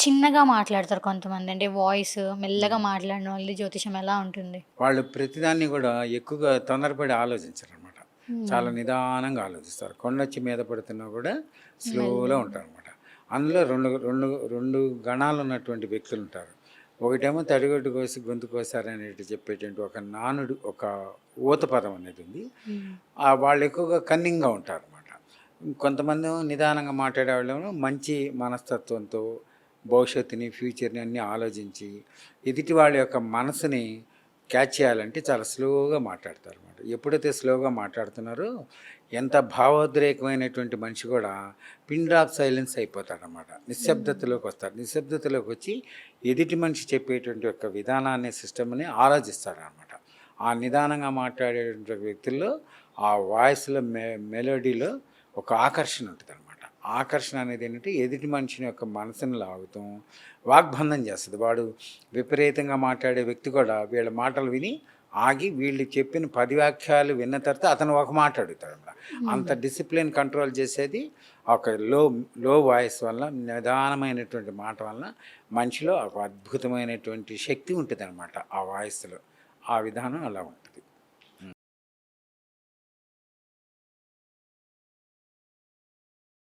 చిన్నగా మాట్లాడతారు కొంతమంది. అంటే వాయిస్ మెల్లగా మాట్లాడిన వాళ్ళది జ్యోతిషం ఎలా ఉంటుంది? వాళ్ళు ప్రతిదాన్ని కూడా ఎక్కువగా తొందరపడి ఆలోచించరనమాట. హ్మ్. చాలా నిదానంగా ఆలోచిస్తారు. కొండొచ్చి మీద పడుతున్నా కూడా స్లోలో మెల్లగా. ఉంటారనమాట. అందులో 2 గణాలున్నటువంటి వ్యక్తులుంటారు. ఒకటేమో తడిగొడ్డు కోసి గొంతు కోసారనేటి చెప్పేటువంటి ఒక నానుడు, ఒక ఊత పదం అనేది ఉంది. హ్మ్. వాళ్ళు ఎక్కువగా కన్నింగ్‌గా ఉంటారనమాట. కొంతమందేమో నిదానంగా మాట్లాడేవాళ్ళేమో మంచి మనస్తత్వంతో భవిష్యత్తుని, ఫ్యూచర్‌ని అన్నీ ఆలోచించి ఎదుటి వాళ్ళ యొక్క మనసుని క్యాచ్ చేయాలంటే చాలా స్లోగా మాట్లాడతారనమాట. ఎప్పుడైతే స్లోగా మాట్లాడుతున్నారో ఎంత భావోద్రేకమైనటువంటి మనిషి కూడా పిన్ డ్రాప్ సైలెన్స్ అయిపోతాడనమాట. హ్మ్. నిశ్శబ్దతలోకి వస్తాడు. నిశ్శబ్దతలోకి వచ్చి ఎదుటి మనిషి చెప్పేటువంటి యొక్క విధానాన్ని, సిస్టమ్‌ని ఆలోచిస్తాడనమాట. ఆ నిదానంగా మాట్లాడేటువంటి వ్యక్తుల్లో ఆ వాయిస్‌లో మెలోడీలో ఒక ఆకర్షణ ఉంటదనమాట. ఆకర్షణ అనేది ఏంటంటే ఎదుటి మనిషిని యొక్క మనసుని లాగుతాం, వాగ్బంధం చేస్తది. వాడు విపరీతంగా మాట్లాడే వ్యక్తి కూడా వీళ్ళ మాటలు విని ఆగి వీళ్ళు చెప్పిన 10 వాక్యాలు విన్న తర్వాత అతను ఒక మాట అడుగుతాడనమాట. అంత హ్మ్. డిసిప్లిన్ కంట్రోల్ చేసేది ఒక లో వాయిస్ వల్ల, నిదానమైనటువంటి మాట వలన మనిషిలో ఒక అద్భుతమైనటువంటి శక్తి ఉంటదనమాట ఆ వాయిస్‌లో. ఆ విధానం అలా ఉంటుంది.